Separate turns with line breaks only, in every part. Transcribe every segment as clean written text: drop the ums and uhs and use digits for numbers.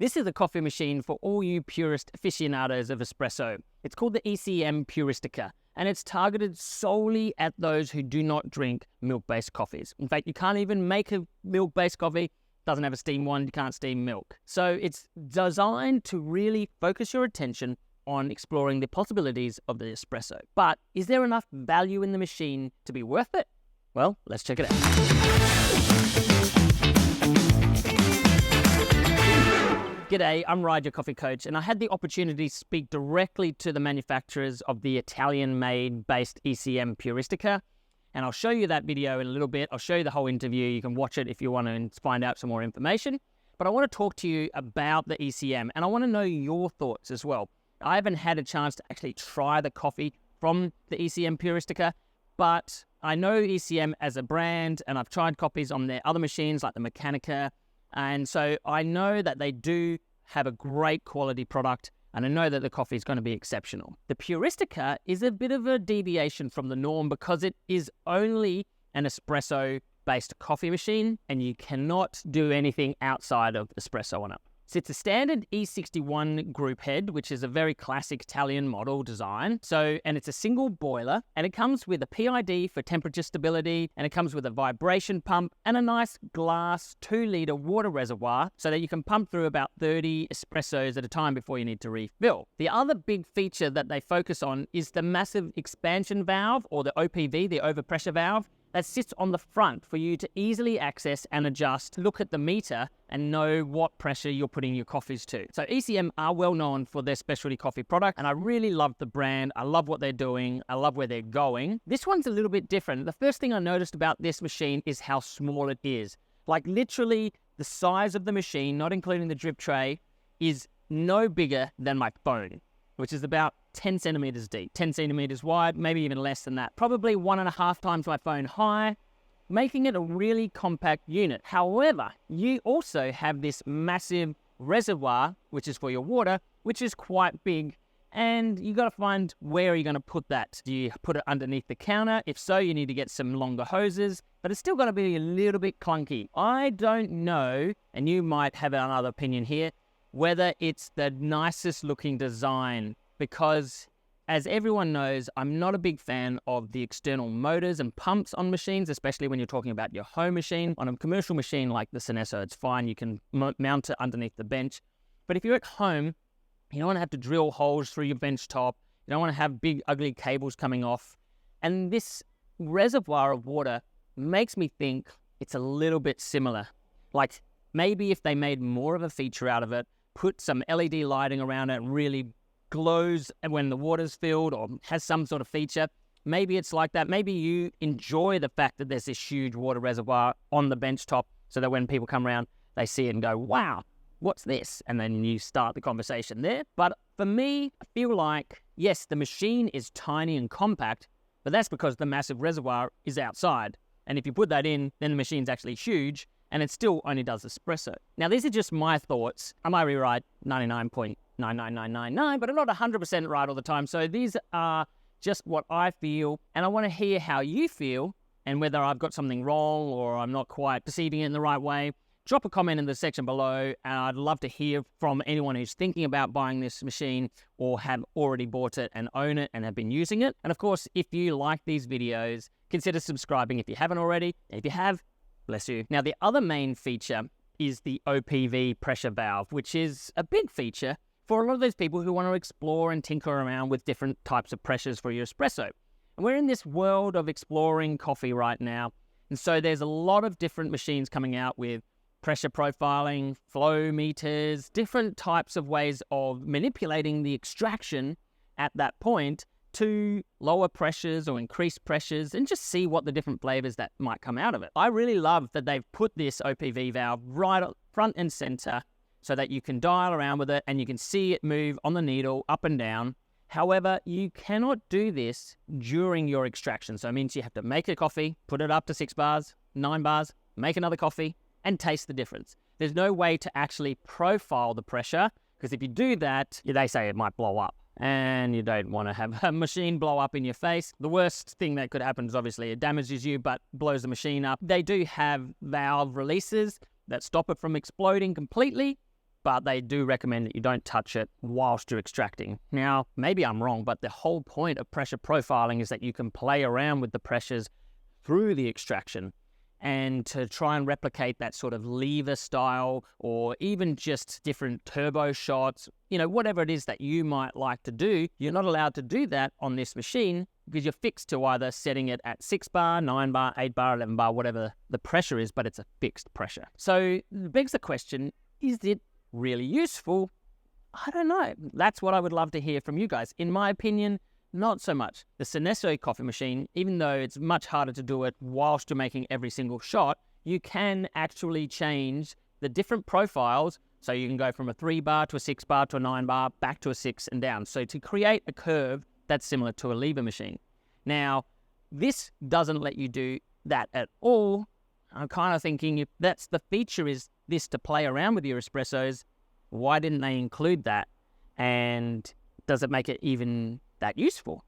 This is a coffee machine for all you purist aficionados of espresso. It's called the ECM Puristika, and it's targeted solely at those who do not drink milk-based coffees. In fact, you can't even make a milk-based coffee. It doesn't have a steam one, you can't steam milk. So it's designed to really focus your attention on exploring the possibilities of the espresso. But is there enough value in the machine to be worth it? Well, let's check it out. G'day, I'm Ride, your coffee coach, and I had the opportunity to speak directly to the manufacturers of the Italian-made based ECM Puristika, and I'll show you that video in a little bit. I'll show you the whole interview. You can watch it if you want to find out some more information. But I want to talk to you about the ECM, and I want to know your thoughts as well. I haven't had a chance to actually try the coffee from the ECM Puristika, but I know ECM as a brand, and I've tried copies on their other machines like the Mechanika, and so I know that they do have a great quality product, and I know that the coffee is going to be exceptional. The Puristika is a bit of a deviation from the norm because it is only an espresso-based coffee machine, and you cannot do anything outside of espresso on it. So it's a standard E61 group head, which is a very classic Italian model design. And it's a single boiler, and it comes with a PID for temperature stability, and it comes with a vibration pump and a nice glass 2-litre water reservoir so that you can pump through about 30 espressos at a time before you need to refill. The other big feature that they focus on is the massive expansion valve, or the OPV, the overpressure valve, that sits on the front for you to easily access and adjust, look at the meter, and know what pressure you're putting your coffees to. So ECM are well known for their specialty coffee product, and I really love the brand. I love what they're doing. I love where they're going. This one's a little bit different. The first thing I noticed about this machine is how small it is. Like literally the size of the machine, not including the drip tray, is no bigger than my phone, which is about 10 centimeters deep, 10 centimeters wide, maybe even less than that. Probably 1.5 times my phone high, making it a really compact unit. However, you also have this massive reservoir, which is for your water, which is quite big. And you got to find where you're going to put that. Do you put it underneath the counter? If so, you need to get some longer hoses, but it's still going to be a little bit clunky. I don't know, and you might have another opinion here, whether it's the nicest looking design, because as everyone knows, I'm not a big fan of the external motors and pumps on machines, especially when you're talking about your home machine. On a commercial machine like the Synesso, it's fine. You can mount it underneath the bench. But if you're at home, you don't want to have to drill holes through your bench top. You don't want to have big, ugly cables coming off. And this reservoir of water makes me think it's a little bit similar. Like maybe if they made more of a feature out of it, put some LED lighting around it and really glows when the water's filled or has some sort of feature. Maybe it's like that. Maybe you enjoy the fact that there's this huge water reservoir on the bench top so that when people come around, they see it and go, wow, what's this? And then you start the conversation there. But for me, I feel like, yes, the machine is tiny and compact, but that's because the massive reservoir is outside. And if you put that in, then the machine's actually huge, and it still only does espresso. Now, these are just my thoughts. I might be right 99.99999, but I'm not 100% right all the time. So these are just what I feel, and I want to hear how you feel and whether I've got something wrong or I'm not quite perceiving it in the right way. Drop a comment in the section below, and I'd love to hear from anyone who's thinking about buying this machine or have already bought it and own it and have been using it. And of course, if you like these videos, consider subscribing if you haven't already. If you have, bless you. Now, the other main feature is the OPV pressure valve, which is a big feature for a lot of those people who want to explore and tinker around with different types of pressures for your espresso. And we're in this world of exploring coffee right now. And so there's a lot of different machines coming out with pressure profiling, flow meters, different types of ways of manipulating the extraction at that point to lower pressures or increase pressures and just see what the different flavors that might come out of it. I really love that they've put this OPV valve right up front and center so that you can dial around with it and you can see it move on the needle up and down. However, you cannot do this during your extraction. So it means you have to make a coffee, put it up to 6 bars, 9 bars, make another coffee, and taste the difference. There's no way to actually profile the pressure, because if you do that, they say it might blow up. And you don't want to have a machine blow up in your face. The worst thing that could happen is obviously it damages you, but blows the machine up. They do have valve releases that stop it from exploding completely, but they do recommend that you don't touch it whilst you're extracting. Now, maybe I'm wrong, but the whole point of pressure profiling is that you can play around with the pressures through the extraction and to try and replicate that sort of lever style, or even just different turbo shots, whatever it is that you might like to do. You're not allowed to do that on this machine because you're fixed to either setting it at 6 bar, 9 bar, 8 bar, 11 bar, whatever the pressure is, but it's a fixed pressure. So it begs the question, is it really useful? I don't know. That's what I would love to hear from you guys. In my opinion, not so much. The Synesso coffee machine, even though it's much harder to do it whilst you're making every single shot, you can actually change the different profiles. So you can go from a 3 bar to a 6 bar to a 9 bar, back to a 6 and down. So to create a curve that's similar to a lever machine. Now, this doesn't let you do that at all. I'm kind of thinking, if that's the feature, is this to play around with your espressos, why didn't they include that? And does it make it even that useful?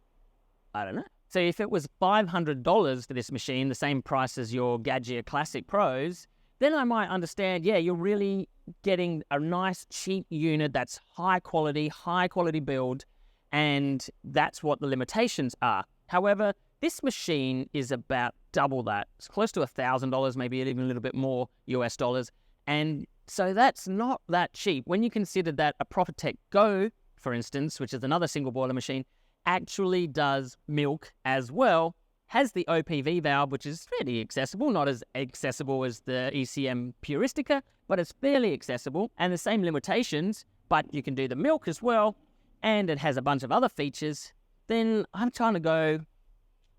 I don't know. So if it was $500 for this machine, the same price as your Gadget Classic Pros, then I might understand, yeah, you're really getting a nice cheap unit that's high quality build, and that's what the limitations are. However, this machine is about double that. It's close to $1,000, maybe even a little bit more US dollars. And so that's not that cheap. When you consider that a ProfitTech Go, for instance, which is another single boiler machine, actually does milk as well, has the OPV valve, which is fairly accessible, not as accessible as the ECM Puristika, but it's fairly accessible, and the same limitations, but you can do the milk as well, and it has a bunch of other features. Then I'm trying to go,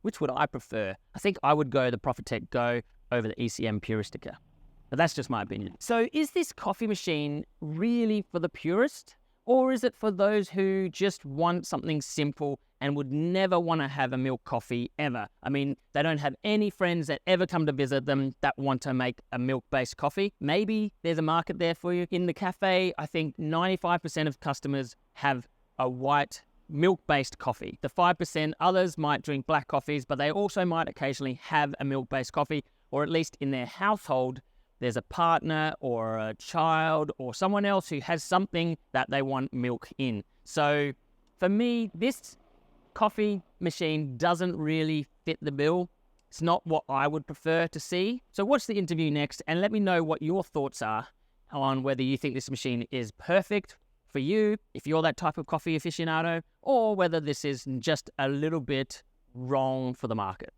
which would I prefer? I think I would go the ProfitTech Go over the ECM Puristika. But that's just my opinion. So is this coffee machine really for the purist? Or is it for those who just want something simple and would never want to have a milk coffee ever? I mean, they don't have any friends that ever come to visit them that want to make a milk-based coffee. Maybe there's a market there for you. In the cafe, I think 95% of customers have a white milk-based coffee. The 5% others might drink black coffees, but they also might occasionally have a milk-based coffee, or at least in their household, there's a partner or a child or someone else who has something that they want milk in. So for me, this coffee machine doesn't really fit the bill. It's not what I would prefer to see. So watch the interview next and let me know what your thoughts are on whether you think this machine is perfect for you, if you're that type of coffee aficionado, or whether this is just a little bit wrong for the market.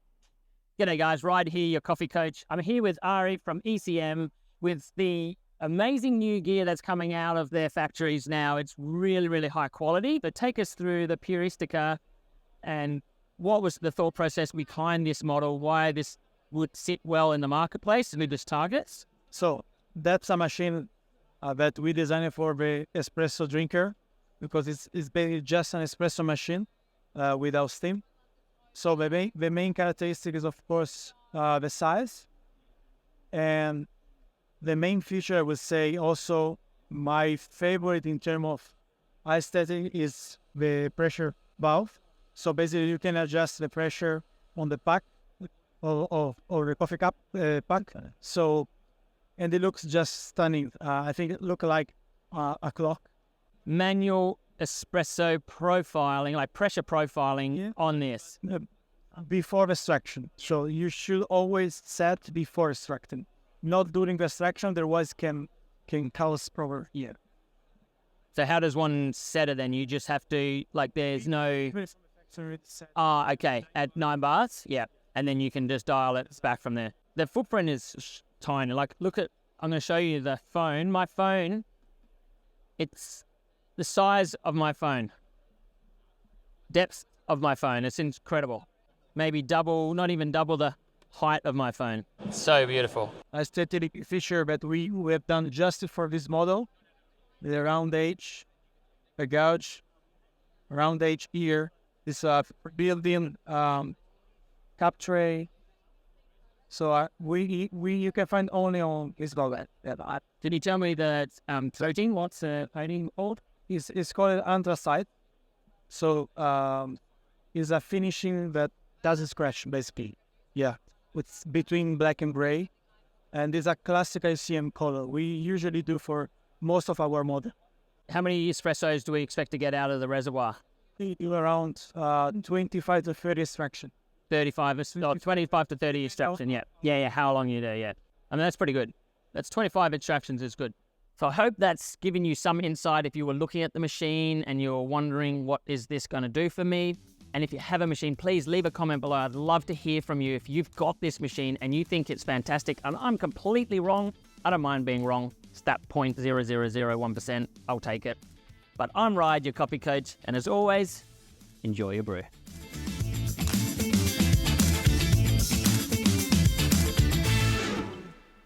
G'day guys, Ride here, your coffee coach. I'm here with Ari from ECM with the amazing new gear that's coming out of their factories now. It's really, really high quality. But take us through the Puristika and what was the thought process behind this model, why this would sit well in the marketplace and with its targets?
So that's a machine that we designed for the espresso drinker, because it's basically just an espresso machine without steam. So the main characteristic is, of course, the size. And the main feature, I would say, also my favorite in terms of aesthetic is the pressure valve. So basically, you can adjust the pressure on the pack or the coffee cup pack. So, and it looks just stunning. I think it looks like a clock.
Manual espresso profiling, like pressure profiling on this.
Before the extraction. So you should always set before extracting. Not during the extraction, otherwise can cause problem. Yeah.
So how does one set it then? You just have to, like, there's no... okay, at 9 bars? Yeah. And then you can just dial it back from there. The footprint is tiny. Like, look at, I'm going to show you the phone. My phone, it's the size of my phone. Depth of my phone. It's incredible. Maybe double, not even double the height of my phone. So beautiful.
Aesthetic feature that we have done just for this model. The round edge, the gouge, round edge here. This built-in cup tray. So you can find only on this model.
Did you tell me that coating? What's the coating called?
It's called anthracite. So it's a finishing that doesn't scratch, basically. Yeah, it's between black and gray, and it's a classic ECM color. We usually do for most of our model.
How many espressos do we expect to get out of the reservoir?
We do around 25 to 30 extraction.
25 to 30 extraction, yeah. Yeah, how long you do, yeah. I mean, that's pretty good. That's 25 extractions is good. So I hope that's given you some insight if you were looking at the machine and you're wondering, what is this going to do for me? And if you have a machine, please leave a comment below. I'd love to hear from you. If you've got this machine and you think it's fantastic and I'm completely wrong, I don't mind being wrong. It's that 0.0001%. I'll take it. But I'm Ryan, your coffee coach. And as always, enjoy your brew.